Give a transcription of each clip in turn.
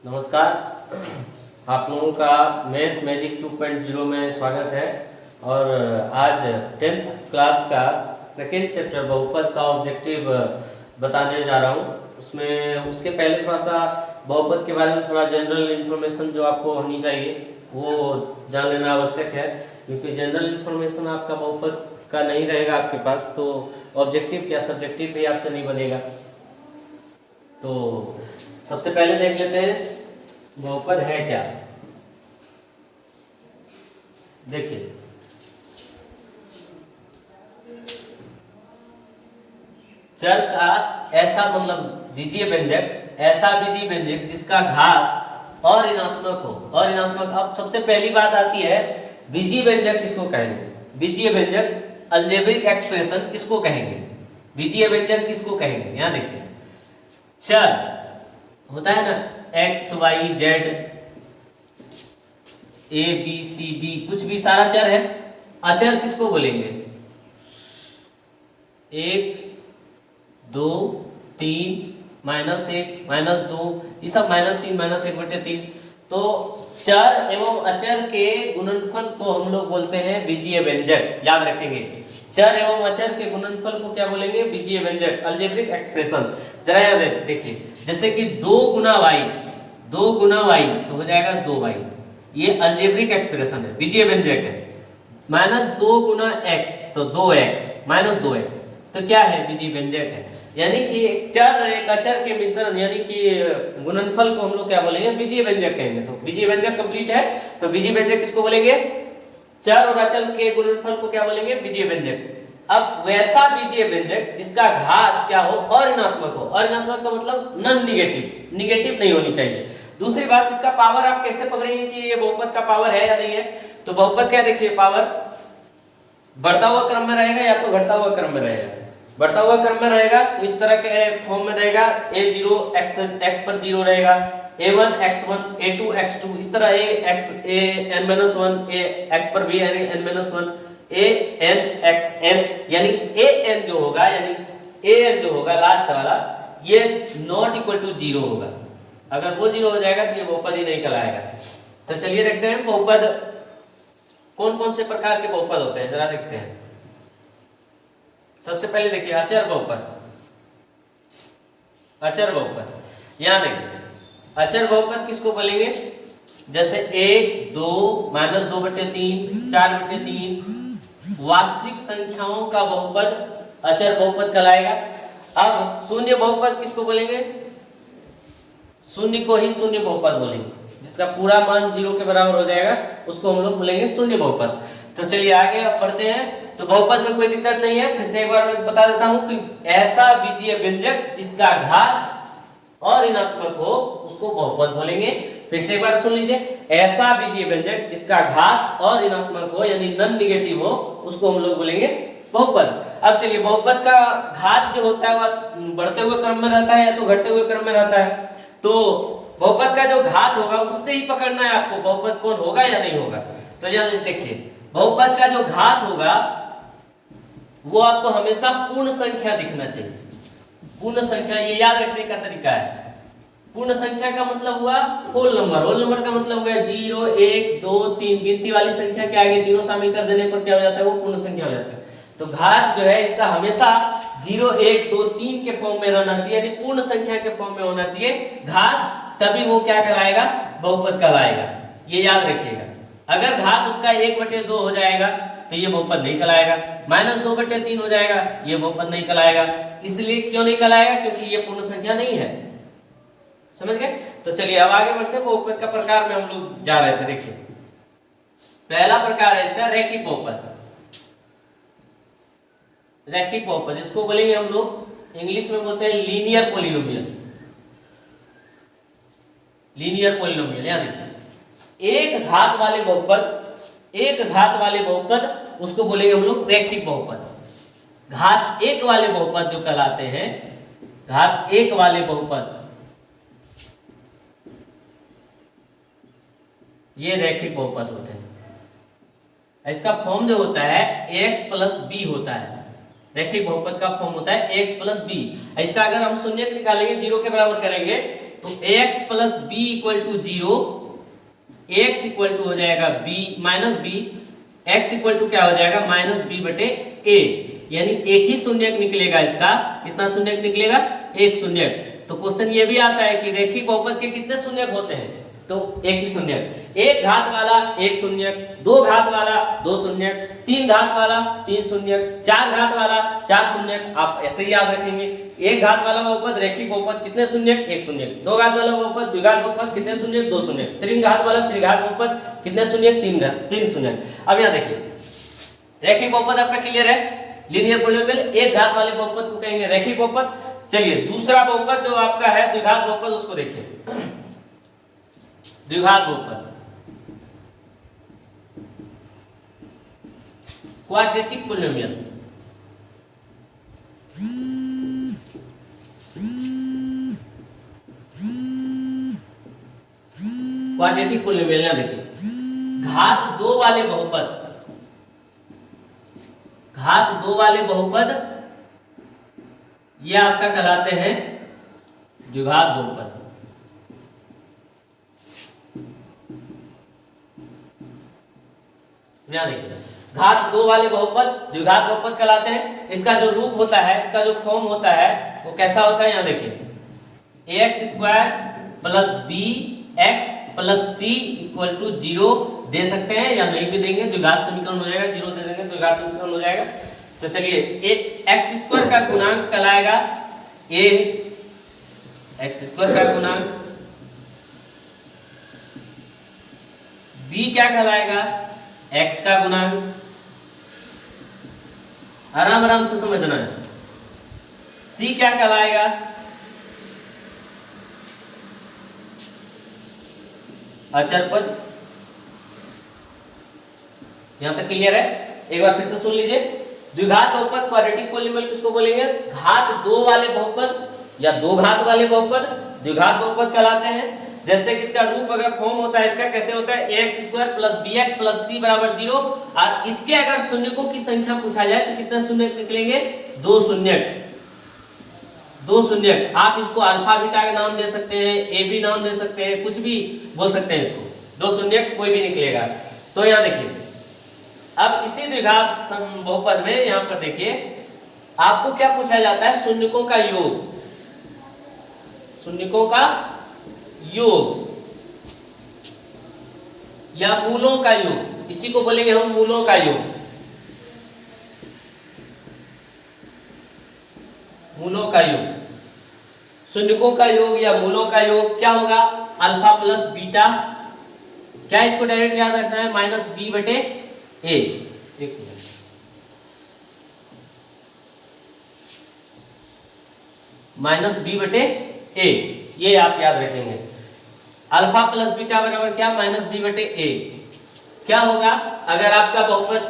नमस्कार। आप लोगों का मैथ मैजिक 2.0 में स्वागत है। और आज 10th क्लास का सेकेंड चैप्टर बहुपद का ऑब्जेक्टिव बताने जा रहा हूँ। उसमें उसके पहले थोड़ा सा बहुपद के बारे में थोड़ा जनरल इन्फॉर्मेशन जो आपको होनी चाहिए वो जान लेना आवश्यक है, क्योंकि जनरल इन्फॉर्मेशन आपका बहुपद का नहीं रहेगा आपके पास तो ऑब्जेक्टिव क्या सब्जेक्टिव भी आपसे नहीं बनेगा। तो सबसे पहले देख लेते हैं बहुपद है क्या। देखिए, चर का ऐसा मतलब बीजीय व्यंजक, ऐसा बीजीय व्यंजक जिसका घात और ऋणात्मक हो। और ऋणात्मक, अब सबसे पहली बात आती है बीजीय व्यंजक किसको कहेंगे। बीजीय व्यंजक अलजेब्रिक एक्सप्रेशन किसको कहेंगे, बीजीय व्यंजक किसको कहेंगे। यहां देखिए, चर होता है ना X Y Z A B C D, कुछ भी सारा चर है। अचर किसको बोलेंगे, 1 2 3 -1 -2, ये सब -3 -1/3। तो चर एवं अचर के गुणनफल को हम लोग बोलते हैं बीजीय व्यंजक। याद रखेंगे, चर एवं अचर के गुणनफल को क्या बोलेंगे, बीजीय व्यंजक, अलजेब्रिक एक्सप्रेशन। जरा याद देखिए, जैसे कि 2 गुना वाई तो हो जाएगा 2y, ये अलजेब्रिक एक्सप्रेशन है, बीजीय व्यंजक है। -2 गुना x तो 2x -2x तो क्या है, बीजीय व्यंजक है। यानी कि चर एक अचर के मिश्रण यानी कि गुणनफल को हम लोग क्या बोलेंगे, बीजीय व्यंजक कहेंगे। तो बीजीय व्यंजक कंप्लीट है, तो बीजीय व्यंजक किसको बोलेंगे, चर और अचर के गुणनफल को क्या बोलेंगे, बीजीय व्यंजक। अब वैसा बीजीय व्यंजक जिसका घात क्या हो, अऋणात्मक हो। अऋणात्मक का मतलब नॉन निगेटिव, निगेटिव नहीं होनी चाहिए। दूसरी बात, इसका पावर आप कैसे पकड़ेंगे कि ये बहुपद का पावर है या नहीं है। तो बहुपद क्या, देखिए पावर बढ़ता हुआ क्रम में रहेगा या तो घटता हुआ क्रम में रहेगा। बढ़ता हुआ क्रम में रहेगा तो इस तरह के फॉर्म में रहेगा, a0 x पर 0 रहेगा, a1 x1 a2 x2, इस तरह a n-1 a x पर भी यानी n-1 a n x n, यानी a n जो होगा, यानी a n जो होगा लास्ट वाला, ये नॉट इक्वल टू 0 होगा। अगर वो 0 हो जाएगा तो ये बहुपद ही नहीं कहलाएगा। तो चलिए देखते हैं बहुपद कौन कौन से प्रकार के बहुपद होते हैं, जरा देखते हैं। सबसे पहले देखिए अचर बहुपद। अचर बहुपद, यहां देखिए अचर बहुपद किसको बोलेंगे, जैसे 1 2 -2/3 4/3 वास्तविक संख्याओं का बहुपद अचर बहुपद कहलाएगा। अब शून्य बहुपद किसको बोलेंगे, शून्य को ही शून्य बहुपद बोलेंगे, जिसका पूरा मान 0 के बराबर हो जाएगा उसको हम लोग बोलेंगे शून्य बहुपद। तो चलिए आगे अब बढ़ते हैं। तो बहुपद में कोई दिक्कत नहीं है, फिर से एक बार मैं बता देता हूं कि ऐसा बीजीय व्यंजक जिसका घात और ऋणात्मक हो उसको बहुपद बोलेंगे। फिर से एक बार सुन लीजिए, ऐसा बीजीय व्यंजक जिसका घात और ऋणात्मक हो यानी नॉन निगेटिव हो उसको हम लोग बोलेंगे बहुपद। अब चलिए, बहुपद का घात जो होता है वह बढ़ते हुए क्रम में रहता है या तो घटते हुए क्रम में रहता है। तो बहुपद का जो घात होगा उससे ही पकड़ना है आपको बहुपद कौन होगा या नहीं होगा। तो यहां देखिए, बहुपद का जो घात होगा वो आपको हमेशा पूर्ण संख्या दिखना चाहिए। पूर्ण संख्या, ये याद रखने का तरीका है। पूर्ण संख्या का मतलब हुआ होल नंबर, होल नंबर का मतलब हुआ 0 1 2 3, गिनती वाली संख्या के आगे 0 शामिल कर देने पर क्या हो जाता है, वो पूर्ण संख्या हो जाता है। तो घात जो है इसका हमेशा 0 1 2 3 के फॉर्म में रहना चाहिए, यानी पूर्ण संख्या के फॉर्म में होना चाहिए घात, तभी वो क्या कहलाएगा, बहुपद कहलाएगा। ये याद रखिएगा। अगर घात उसका 1/2 हो जाएगा तो ये बहुपद नहीं कहलाएगा, -2/3 हो जाएगा ये बहुपद नहीं कहलाएगा। इसलिए क्यों नहीं कहलाएगा, क्योंकि ये पूर्ण संख्या नहीं है। समझ गए। तो चलिए अब आगे बढ़ते हैं, बहुपद का प्रकार में हम लोग जा रहे थे। देखिए पहला प्रकार है इसका रैखिक बहुपद। रैखिक बहुपद इसको बोलेंगे हम लोग, इंग्लिश में बोलते हैं लीनियर पॉलिनोमियल। लीनियर पॉलिनोमियल, यहां देखिए एक घात वाले बहुपद, एक घात वाले बहुपद उसको बोलेंगे हम लोग रैखिक बहुपद। घात 1 वाले बहुपद जो कहलाते हैं, घात 1 वाले बहुपद ये रैखिक बहुपद होते हैं। इसका फॉर्म जो होता है ax + b होता है। रैखिक बहुपद का फॉर्म होता है ax + b। इसका अगर हम शून्य निकालेंगे, 0 के बराबर करेंगे तो ax plus B equal to 0, ax equal to हो जाएगा b minus B, x equal to क्या हो जाएगा माइनस बी बटे a, यानी एक ही शून्यक निकलेगा इसका। कितना शून्यक निकलेगा? एक शून्यक। तो क्वेश्चन ये भी आता है कि रेखिक बहुपद के कितने शून्यक होते हैं? तो एक ही शून्यक। एक घात वाला एक शून्यक, दो घात वाला दो शून्यक, तीन घात वाला तीन शून्यक, चार घात वाला चार शून्यक। आप ऐसे ही याद रखेंगे। एक घात वाला बहुपद रेखिक बहुपद कितने शून्यक? एक शून्यक। दो घात वाला बहुपद द्विघात बहुपद कितने शून्यक? दो शून्यक। तीन घात वाला त्रिघात बहुपद कितने शून्यक? तीन शून्यक। अब यहाँ देखिए, रेखिक बहुपद आपका क्लियर है, लीनियर पॉलिनोमियल। एक घात वाले बहुपद को कहेंगे रेखिक बहुपद। चलिए दूसरा बहुपद जो आपका है द्विघात बहुपद, उसको देखिए। द्विघात बहुपद, क्वाड्रेटिक पॉलिनोमियल। क्वाड्रेटिक पॉलिनोमियल यहां देखिए, घात दो वाले बहुपद, घात दो वाले बहुपद ये आपका कहलाते हैं द्विघात बहुपद। यहां देखिए, घात दो वाले बहुपद द्विघात बहुपद कहलाते हैं। इसका जो रूप होता है, इसका जो फॉर्म होता है वो कैसा होता है? यहां देखिए, ax square plus B x plus C equal to 0 दे सकते हैं या नहीं भी देंगे, द्विघात समीकरण हो जाएगा। 0 दे देंगे तो द्विघात समीकरण हो जाएगा। तो चलिए, एक्स स्क्वायर का गुणांक कहलाएगा a, एक्स स्क्वायर का गुणांक, b क्या कहलाएगा? x का गुणांक। आराम आराम से समझना है। c क्या कहलाएगा? अचर पद। यहां तक क्लियर है? एक बार फिर से सुन लीजिए। द्विघात बहुपद क्वाड्रेटिक पॉलिनोमियल किसको बोलेंगे? घात दो वाले बहुपद या दो घात वाले बहुपद द्विघात बहुपद कहलाते हैं। जैसे कि इसका रूप अगर फॉर्म होता है, इसका कैसे होता है? ax square plus bx plus c बराबर 0। और इसके अगर शून्यकों की संख्या पूछा जाए तो कितने शून्यक निकलेंगे? दो शून्यक। दो शून्यक। आप इसको अल्फा बीटा का नाम दे सकते हैं, ए बी नाम दे सकते हैं, कुछ भी बोल सकते हैं इसको। दो शून्यक कोई भी निकलेगा। तो यहाँ देखिए, अब इसी द्विघात बहुपद में यहाँ पर देखिए, आपको क्या पूछा जाता है? शून्यकों का योग। शून्यकों का योग या मूलों का योग, इसी को बोलेंगे हम मूलों का योग। मूलों का योग, शून्यकों का योग या मूलों का योग क्या होगा? Alpha plus beta. क्या इसको डायरेक्ट याद रखना है? माइनस बी बटे ए। एक मिनट, माइनस बी बटे ए, ये आप याद रखेंगे। अल्फा प्लस बीटा बराबर क्या? माइनस बी बटे ए। क्या होगा अगर आपका बहुपद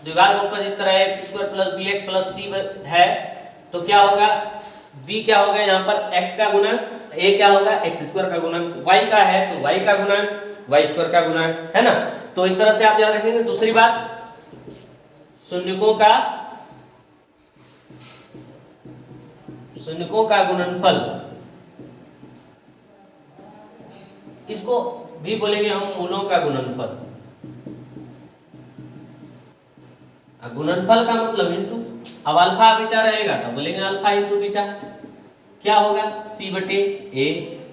द्विघात बहुपद इस तरह x square plus B x plus c है, तो क्या होगा? b क्या होगा यहाँ पर? x का गुणक, a क्या होगा? x स्क्वायर का गुणक, y का है तो y का गुणक, y स्क्वायर का गुणक, है ना? तो इस तरह से आप याद रखेंगे। दूसरी बात, शून्यकों का गुणनफल, इसको भी बोलेंगे हम मूलों का गुणनफल। गुणनफल का मतलब इंटू। अब अल्फा बीटा रहेगा तो बोलेंगे अल्फा इंटू बीटा। क्या होगा? c बटे ए।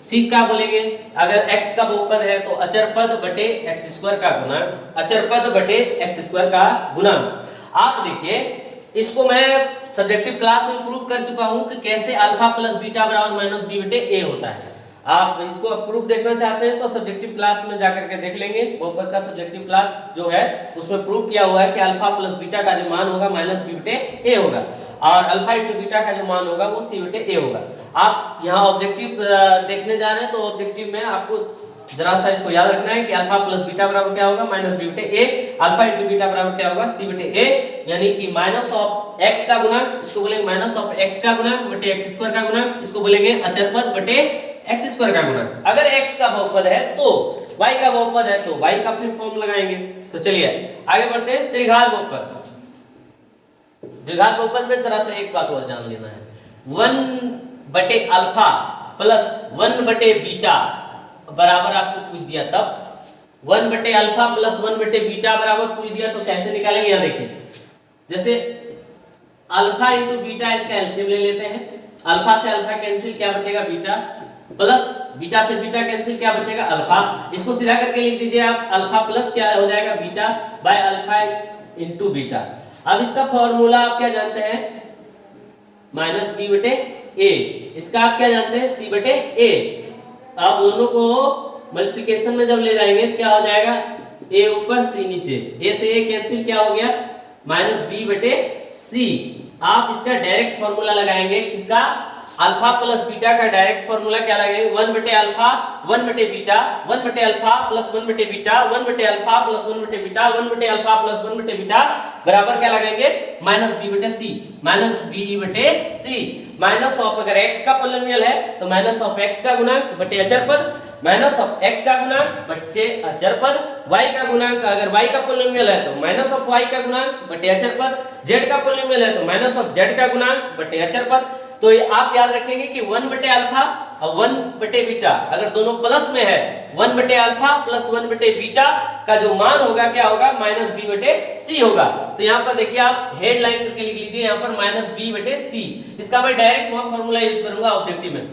c का बोलेंगे अगर x का बहुपद है तो अचर पद बटे एक्स स्क्वायर का गुणक, अचर पद बटे एक्स स्क्वायर का गुणक। आप देखिए, इसको मैं सब्जेक्टिव क्लास में प्रूव कर चुका हूं कि कैसे अल्फा प्लस बीटा बराबर माइनस बी बटे ए होता है। आप इसको प्रूफ देखना चाहते हैं तो सब्जेक्टिव क्लास में जाकर के देख लेंगे। बहुपद का सब्जेक्टिव क्लास जो है उसमें प्रूफ किया हुआ है कि अल्फा प्लस बीटा का जो मान होगा माइनस बी बटे ए होगा, और अल्फा इंटू बीटा का जो मान होगा वो सी बटे ए होगा। आप यहाँ ऑब्जेक्टिव देखने जा रहे हैं तो ऑब्जेक्टिव में आपको जरा सा इसको याद रखना है कि अल्फा प्लस बीटा बराबर क्या होगा? माइनस बी बटे ए। अल्फा इंटू बीटा बराबर क्या होगा? सी बटे ए, यानी कि माइनस ऑफ एक्स का गुणक, इसको बोलेंगे माइनस ऑफ एक्स का गुणक बटे एक्स स्क्वायर का गुणक, इसको बोलेंगे अचर पद बटे एक्स स्क्वायर का गुणक। अगर x का बहुपद है तो, y का बहुपद है तो y का फिर फॉर्म लगाएंगे। तो चलिए आगे बढ़ते हैं। त्रिघात बहुपद, द्विघात बहुपद में जरा सा एक बात और जान लेना है। 1 बटे अल्फा प्लस 1 बटे बीटा बराबर आपको पूछ दिया, तब 1 बटे अल्फा प्लस 1 बटे बीटा बराबर पूछ दिया तो कैसे निकालेंगे? यहाँ देखिए, जैसे अल्फा इंटू बीटा, इसका एलसीएम ले लेते हैं। अल्फा से अल्फा कैंसिल, क्या बचेगा? बीटा, प्लस बीटा से बीटा कैंसिल, क्या बचेगा? अल्फा। इसको सीधा करके लिख दीजिए आप, अल्फा प्लस क्या हो जाएगा? Beta by alpha into beta. अब इसका फॉर्मूला आप क्या जानते हैं? माइनस बी बटे ए। इसका आप क्या जानते हैं? सी बटे ए। अब दोनों को मल्टीप्लिकेशन में जब ले जाएंगे तो क्या हो जाएगा? ए ऊपर सी नीचे, ए से ए कैंसिल, क्या हो गया? माइनस बी बटे सी। आप इसका डायरेक्ट फॉर्मूला लगाएंगे, किसका? अल्फा प्लस बीटा का डायरेक्ट फॉर्मूला क्या लगाएंगे? 1 बटे अल्फा 1 बटे बीटा, 1 बटे अल्फा प्लस 1 बटे बीटा, 1 बटे अल्फा प्लस 1 बटे बीटा, 1 बटे अल्फा प्लस 1 बटे बीटा बराबर क्या लगाएंगे? माइनस बी बटे सी। माइनस बी बटे सी, माइनस ऑफ, अगर x का पॉलिनोमियल है तो माइनस ऑफ x का गुणांक बटे अचर पद, माइनस ऑफ x का गुणांक बटे अचर पद, y का गुणांक, अगर y का पॉलिनोमियल है तो माइनस ऑफ y का गुणांक बटे अचर पद, z का पॉलिनोमियल है तो माइनस ऑफ z का गुणांक बटे अचर पद। तो ये आप याद रखेंगे कि 1 बटे अल्फा और 1 बटे बीटा अगर दोनों प्लस में है, 1 बटे अल्फा प्लस 1 बटे बीटा का जो मान होगा क्या होगा? माइनस बी बटे सी होगा। तो यहाँ पर देखिए, आप हेडलाइन करके लिख लीजिए यहाँ पर माइनस बी बटे सी। इसका मैं डायरेक्ट फॉर्मूला यूज करूंगा ऑब्जेक्टिव में,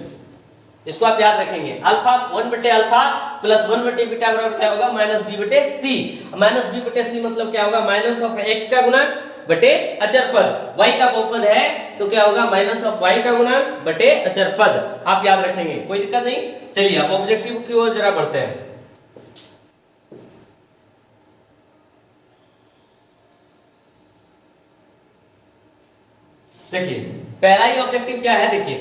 इसको आप याद रखेंगे। अल्फा 1 बटे अल्फा प्लस 1 बटे बीटा बराबर क्या होगा? माइनस बी बटे सी। माइनस बी बटे सी मतलब क्या होगा? माइनस ऑफ एक्स का गुणांक बटे अचर पद, y का बहुपद है तो क्या होगा? माइनस ऑफ y का गुणांक बटे अचर पद। आप याद रखेंगे, कोई दिक्कत नहीं। चलिए आप ऑब्जेक्टिव की ओर जरा बढ़ते हैं। देखिए पहला ही ऑब्जेक्टिव क्या है? देखिए,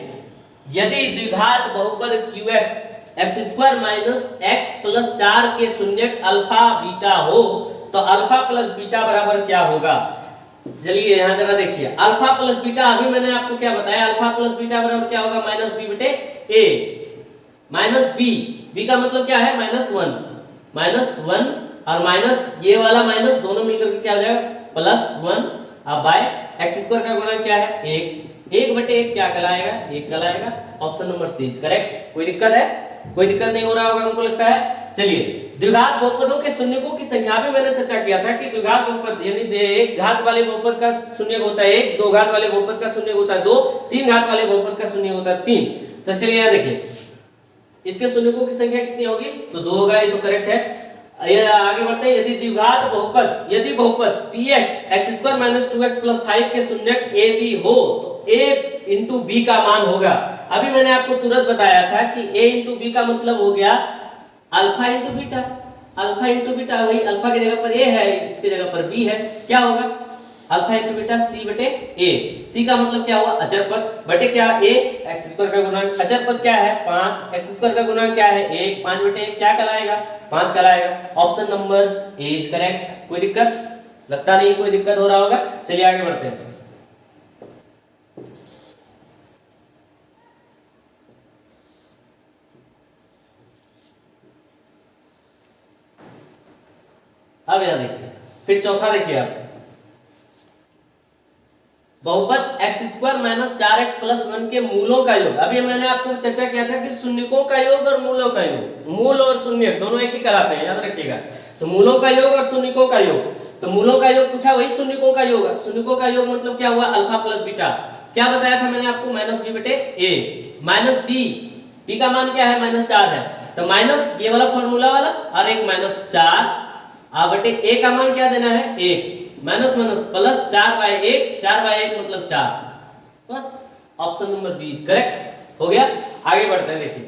यदि द्विघात बहुपद qx x square minus x plus 4 के शून्यक अल्फा बीटा हो तो अल्फा प्लस बीटा बराबर क्या होगा? चलिए यहां जरा देखिए, अल्फा प्लस बीटा, अभी मैंने आपको क्या बताया? अल्फा प्लस बीटा बराबर क्या होगा? माइनस बी बटे ए। माइनस बी, बी का मतलब क्या है? -1, -1 और माइनस ये वाला माइनस दोनों मिलकर के क्या हो जाएगा? +1। अब बाय एक्स स्क्वायर का गुणा क्या है? 1। 1 बटे 1 क्या कहलाएगा? 1 कहलाएगा। Option number C is correct. कोई दिक्कत है? कोई दिक्कत नहीं हो रहा होगा हमको लगता है। चलिए, द्विघात बहुपदों के शून्यकों की संख्या भी मैंने चर्चा किया था कि द्विघात बहुपद यानी एक घात वाले बहुपद का शून्यक होता है 1, 2 घात वाले बहुपद का शून्यक होता है 2, 3 घात वाले बहुपद का शून्यक होता है 3। तो चलिए यहां देखिए, इसके शून्यकों की संख्या कितनी होगी? तो 2 होगा, ये तो करेक्ट है। ये आगे बढ़ते हैं। यदि द्विघात बहुपद, यदि बहुपद px x² - 2x + 5 के शून्यक a b हो तो a * b का मान होगा। अभी मैंने आपको तुरंत बताया था कि a * b का मतलब हो गया alpha into beta. Alpha into beta, वही अल्फा की जगह पर a है, इसकी जगह पर b है, क्या होगा? अल्फा इंटू बीटा c बटे a। c का मतलब क्या हुआ? अचर पद बटे क्या? a x² का गुणांक, अचर पद क्या है? 5, x² का गुणांक क्या है? 1, 5 बटे 1 क्या कहलाएगा? 5 कहलाएगा। Option number A is correct. कोई दिक्कत? लगता नहीं कोई दिक्कत हो रहा होगा। चलिए आगे बढ़ते हैं। अब यहां देखिए, फिर चौथा देखिए आप, बहुपद x² - 4x + 1 के मूलों का योग। अभी मैंने आपको चर्चा किया था कि शून्यकों का योग और मूलों का योग, मूल और शून्यक दोनों एक ही कहलाते हैं, याद रखिएगा। तो मूलों का योग और शून्यकों का योग, तो मूलों का योग पूछा, वही शून्यकों का योग। शून्यकों का योग मतलब क्या हुआ? Alpha plus beta. क्या बताया था मैंने आपको? माइनस बी बटे ए। माइनस बी, बी का मान क्या है? -4 है, तो माइनस ये वाला फॉर्मूला वाला और एक -4 बटे ए का मान क्या देना है? 1। माइनस माइनस प्लस 4/1, 4/1 मतलब 4। बस ऑप्शन नंबर बी करेक्ट हो गया। आगे बढ़ते हैं, देखिए